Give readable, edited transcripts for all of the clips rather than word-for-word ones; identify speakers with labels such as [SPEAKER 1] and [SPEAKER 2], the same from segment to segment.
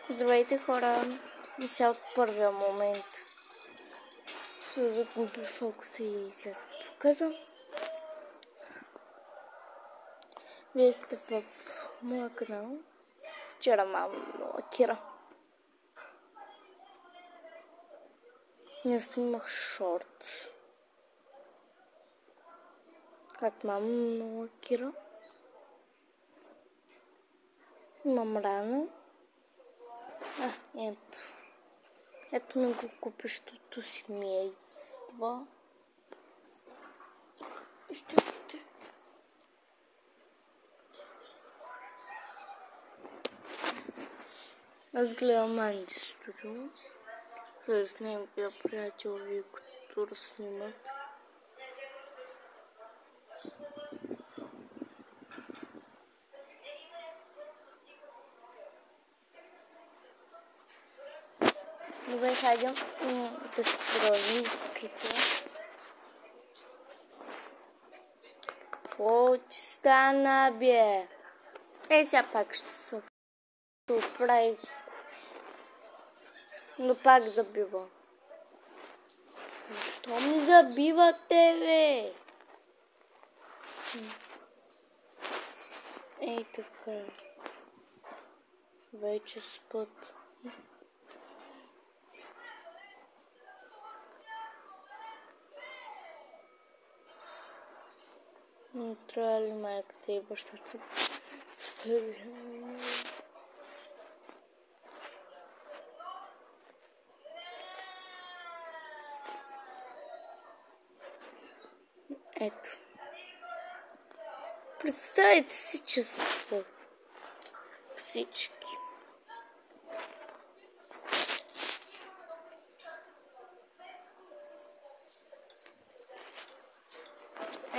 [SPEAKER 1] Здравейте, хора! И сега от първия момент се загуби фокуса и се показва. Вие сте в моя канал. Вчера мама лакира. Не снимах шорт. Как мама лакира. Имам рана. Ето. Ето ми го купищото семейство. Изчакайте. Аз гледам Анди Студио. С неговия приятел Виктор снимат. Добре, хайде да се продължим с клипа. Какво ти стана, бе? Сега пак ще се оправи. Но пак забива. Защо ми забивате, бе? Ей така. Вече спът. Не трябва ли майката и бащата спали? Ето. Представете си, че са всички.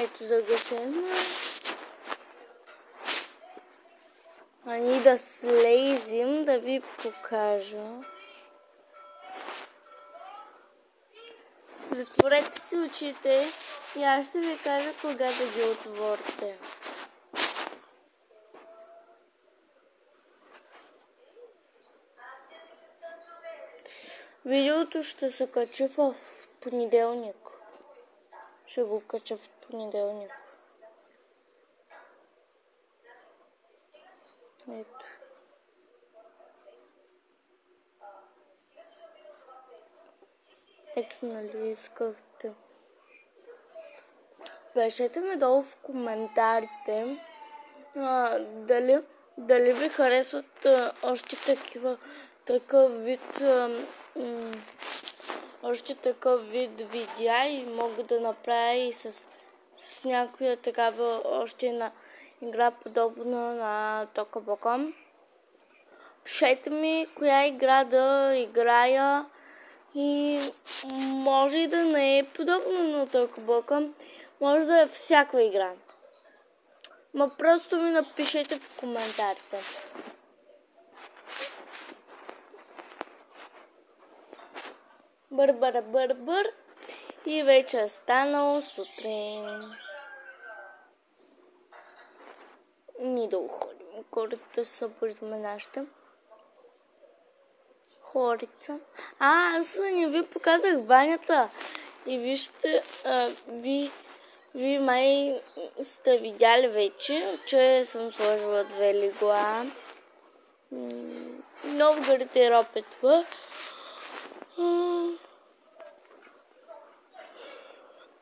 [SPEAKER 1] Ето да гасем. А ние да слезем, да ви покажа. Затворете си очите и аз ще ви кажа кога да ги отворите. Видеото ще се качи в понеделник. Ще го кача в понеделник. Ето. Ето, нали искахте. Пишете ми долу в коментарите дали ви харесват още такъв вид видеа и мога да направя и с някоя такава още една игра подобна на Тока Бока. Пишете ми коя игра да играя и може и да не е подобна на Тока Бока, може да е всякаква игра. Ма просто ми напишете в коментарите. Бър. И вече е станало сутрин. Ние да уходим. Хората се събуждаме нашите. Хорица. Аз не ви показах банята. И вижте, ви май сте видяли вече, че съм сложила 2 легла. Много гардероб е това.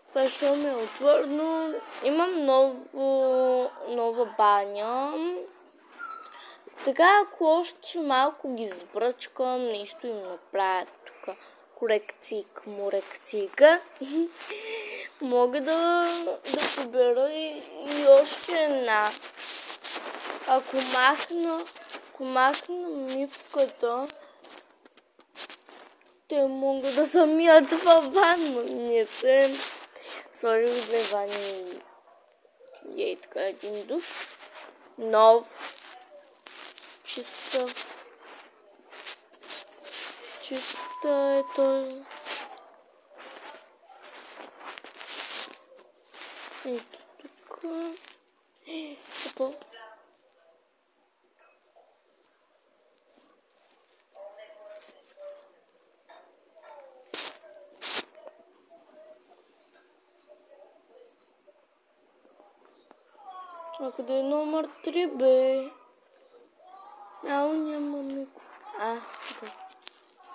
[SPEAKER 1] Това ще ми е отворено. Имам нова баня. Така, ако още малко ги сбръчкам, нещо им направя тук корекцийка, мога да побера и още една. Ако махна мивката, те могат да самият във ванните. Сложих 2 вани и така един душ. Нов. Чиста е той. Ето тук. А къде е номер 3, бе? Ау, няма никой. Да.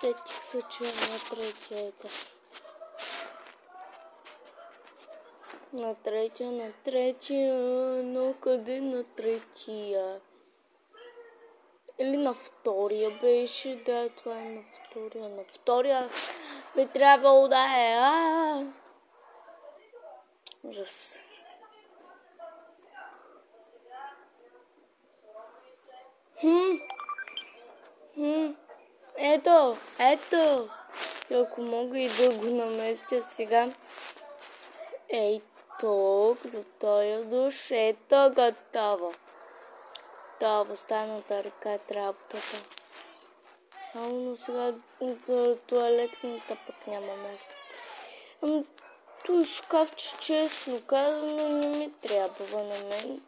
[SPEAKER 1] Сетих се, че е на третия етаж. На третия, но къде на третия? Или на втория беше, да, това е на втория. На втория би трябвало да е. Ужас. Ето. Ако мога и да го наместя сега. Ей тук, до този душ. Ето, готово. Това останата ръка е работата. Но сега за туалетната пък няма място. Той шкафче, честно казано, не ми трябва на мен.